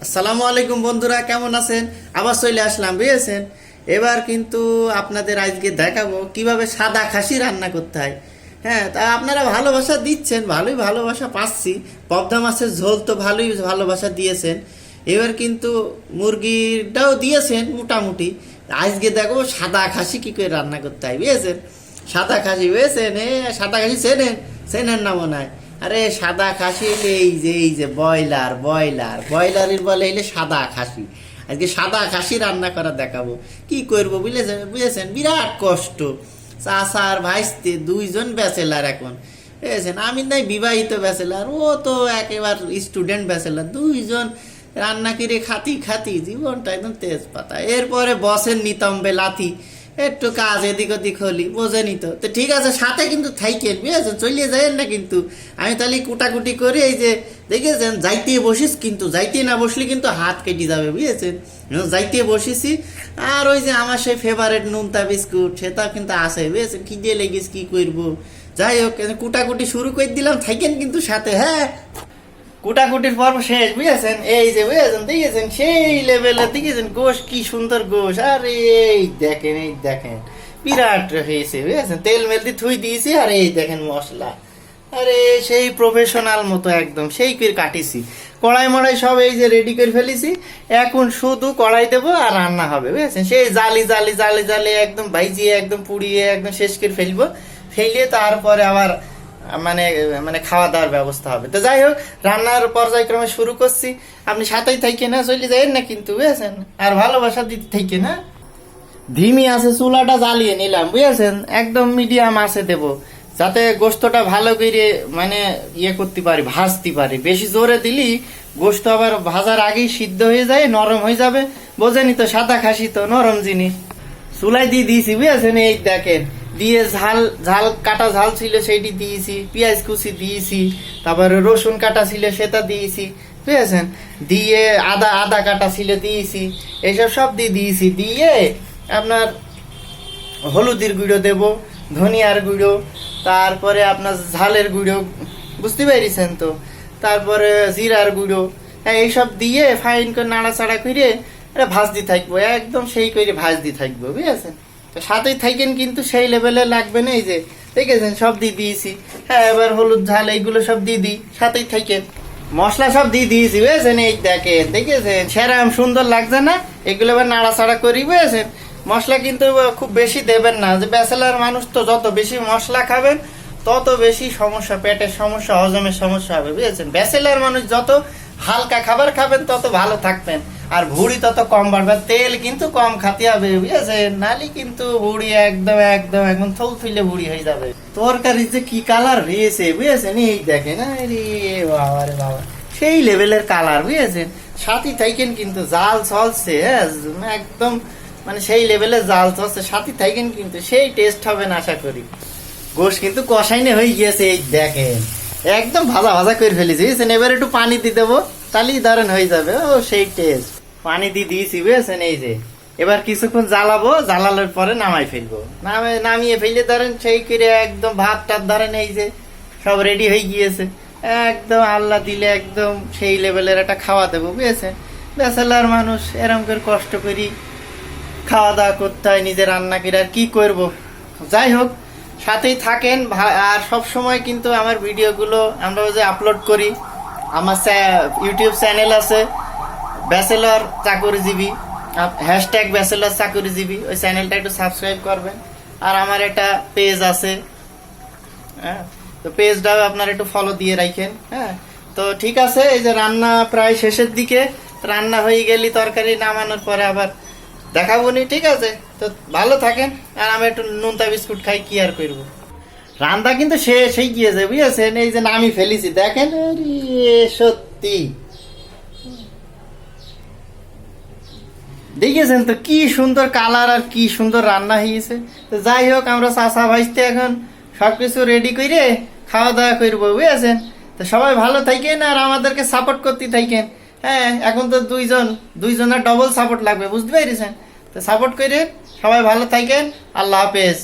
আসসালামু আলাইকুম বন্ধুরা, কেমন আছেন? আবার চলে আসলাম, বুঝেছেন। এবার কিন্তু আপনাদের আজকে দেখাবো কিভাবে সাদা খাসি রান্না করতে হয়। হ্যাঁ, তা আপনারা ভালোবাসা দিচ্ছেন, ভালোই ভালোবাসা পাচ্ছি। পদ্মা মাছের ঝোল তো ভালোই ভালোবাসা দিয়েছেন। এবার কিন্তু মুরগিটাও দিয়েছেন মোটামুটি। আজকে দেখো সাদা খাসি কি করে রান্না করতে হয়, বুঝেছেন। সাদা খাসি, বুঝেছেন। সাদা খাসি চেনেন? চেনেন না মনে হয়। আরে সাদা খাসি এই যে ব্রয়লারের বলে এলে সাদা খাসি। আজকে সাদা খাসি রান্না করা দেখাবো। কি করবো বুঝেছেন, বিরাট কষ্ট। চাচা আর ভাইস্তে দুইজন ব্যাচেলার এখন, বুঝেছেন। আমি নাই বিবাহিত ব্যাচেলার, ও তো একেবারে স্টুডেন্ট ব্যাচেলার। দুইজন রান্না করে খাতি জীবনটা একদম তেজপাতা। এরপরে বসের নিতম্বে লাথি, একটু কাজ এদিক ওদিক হলি, বোঝেনি তো। তো ঠিক আছে, সাথে কিন্তু থাইকেন, বুঝেছেন, চলিয়ে যাইয়েন না কিন্তু। আমি তাহলে কুটাকুটি করে এই যে দেখেছেন যাইতে বসিস, কিন্তু যাইতে না বসলে কিন্তু হাত কেটে যাবে, বুঝেছেন। যাইতে বসেছি। আর ওই যে আমার সেই ফেভারেট নুনতা বিস্কুট সেটাও কিন্তু আসে, বুঝেছেন। কি দিয়ে লেগেছে কি করবো, যাই হোক কুটাকুটি শুরু করে দিলাম, থাইকেন কিন্তু সাথে। হ্যাঁ, কুটাকুটির পর্ব শেষ, বুঝেছেন। এই যে বুঝেছেন, দেখেছেন সেই লেভেলের, দেখেছেন গোশ কি সুন্দর গোশ। আর এই দেখেন বিরাট হয়েছে, বুঝেছেন। তেল মেল দিয়ে থুই দিয়েছি, আর এই দেখেন মশলা। আরে সেই প্রফেশনাল মতো একদম সেই করে কাটিছি। কড়াই মড়াই সব এই যে রেডি করে ফেলেছি। এখন শুধু কড়াই দেবো আর রান্না হবে, বুঝেছেন। সেই জালি একদম ভাইজিয়ে একদম পুড়িয়ে একদম শেষ করে ফেলিয়ে তারপরে আবার মানে মানে খাওয়া দাওয়ার ব্যবস্থা হবে। তো যাই হোক, রান্নার পর্যায়ক্রমে শুরু করছি। আপনি সাথেই থাকেন না, চলে যাবেন না কিন্তু, বুঝেছেন। আর ভালোবাসা দিতে থাকেন না। ধিমি আছে চুলাটা জ্বালিয়ে নিলাম, বুঝেছেন। একদম মিডিয়াম আছে দেবো, যাতে গোস্তটা ভালো করে মানে করতে পারি, ভাজতে পারি। বেশি জোরে দিলি গোস্ত আবার ভাজার আগেই সিদ্ধ হয়ে যায়, নরম হয়ে যাবে। বোঝেনি তো, সাদা খাসি তো নরম জিনিস। চুলাই দিয়ে দিয়েছি, বুঝেছেন। এই দেখেন দিয়ে ঝাল কাটা ঝাল ছিল সেইটি দিয়েছি, পেঁয়াজ কুচি দিয়েছি, তারপরে রসুন কাটা ছিল সেটা দিয়েছি, বুঝেছেন। দিয়ে আদা কাটা ছিল দিয়েছি, এইসব সব দিয়েছি। দিয়ে আপনার হলুদের গুঁড়ো দেব, ধনিয়ার গুঁড়ো, তারপরে আপনার ঝালের গুঁড়ো, বুঝতে পেরেছেন তো। তারপরে জিরার গুঁড়ো, হ্যাঁ, এইসব দিয়ে ফাইন করে নাড়াচাড়া করে এটা ভাজতে থাকবো, একদম সেই করে ভাজতে থাকবো, বুঝেছেন। সাথেই থাকেন কিন্তু, সেই লেভেলে লাগবে না। এই যে দেখেছেন সব দিয়ে দিয়েছি। হ্যাঁ, এবার হলুদ ঝাল এইগুলো সব দিয়ে দিই, সাথেই থাকেন। মশলা সব দিয়ে দিয়েছি, বুঝেছেন। এই দেখেছেন সেরকম সুন্দর লাগছে না? এগুলো এবার নাড়াচাড়া করি, বুঝেছেন। মশলা কিন্তু খুব বেশি দেবেন না, যে ব্যাচেলার মানুষ তো যত বেশি মশলা খাবেন তত বেশি সমস্যা, পেটের সমস্যা, হজমের সমস্যা হবে, বুঝেছেন। ব্যাচেলার মানুষ যত হালকা খাবার খাবেন তত ভালো থাকবেন, আর ভুঁড়ি তত কম বাড়বে। তেল কিন্তু কম খাতে হবে, বুঝেছেন, নালি কিন্তু ভুঁড়ি একদম একদম একদম থলথুলে ভুঁড়ি হয়ে যাবে। তরকারি যে কি কালার হয়েছে, বুঝেছেন। এই দেখেন, আরে বাবা রে বাবা, সেই লেভেলের কালার, বুঝেছেন। সাথী থাকেন কিন্তু, জাল চলছে, একদম মানে সেই লেভেলের জাল চলছে, সাথী থাকেন কিন্তু, সেই টেস্ট হবে না আশা করি। গোশ কিন্তু কষাইনে হয়ে গিয়েছে, এই দেখেন একদম ভাজা ভাজা করে ফেলেছি, বুঝেছেন। এবার একটু পানি দিয়ে দেবো, তাহলেই ধরেন হয়ে যাবে। ও সেই টেস্ট, পানি দিয়ে দিয়েছি, বুঝেছেন। এই যে এবার কিছুক্ষণ জ্বালাবো, জ্বালানোর পরে নামাই ফেলবো, নামিয়ে ফেলে ধরেন সেই করে একদম ভাত টাত ধরেন এই যে সব রেডি হয়ে গিয়েছে। একদম আল্লাহ দিলে একদম সেই লেভেলের একটা খাওয়া দেবো, বুঝেছেন। ব্যাচেলার মানুষ এরম করে কষ্ট করি খাওয়া দাওয়া করতে হয়, নিজে রান্না করে, আর কি করব। যাই হোক, সাথেই থাকেন। আর সব সময় কিন্তু আমার ভিডিওগুলো আমরা যে আপলোড করি, আমার ইউটিউব চ্যানেল আছে ব্যাচেলর চাকরিজীবী, হ্যাশট্যাগ ব্যাচেলর চাকরিজীবী, ওই চ্যানেলটা একটু সাবস্ক্রাইব করবেন। আর আমার একটা পেজ আছে, হ্যাঁ, তো পেজটাও আপনার একটু ফলো দিয়ে রাখেন। হ্যাঁ, তো ঠিক আছে। এই যে রান্না প্রায় শেষের দিকে, রান্না হয়ে গেলি তরকারি নামানোর পরে আবার দেখাবো নি, ঠিক আছে। তো ভালো থাকেন, আর আমি একটু নুনতা বিস্কুট খাই, কি আর করবো। রান্না কিন্তু শেষ হয়ে গিয়েছে, বুঝেছেন। এই যে নামি ফেলেছি, দেখেন, সত্যি দেখেছেন তো কি সুন্দর কালার, আর কি সুন্দর রান্না হয়েছে। তো যাই হোক, আমরা চাচা ভাইতে এখন সবকিছু রেডি করে খাওয়া দাওয়া করবো, বুঝেছেন। তো সবাই ভালো থাকেন, আর আমাদেরকে সাপোর্ট করতে থাকেন। হ্যাঁ, এখন তো দুইজনের ডবল সাপোর্ট লাগবে, বুঝতে পেরেছেন। তো সাপোর্ট করে সবাই ভালো থাকেন। আল্লাহ হাফেজ।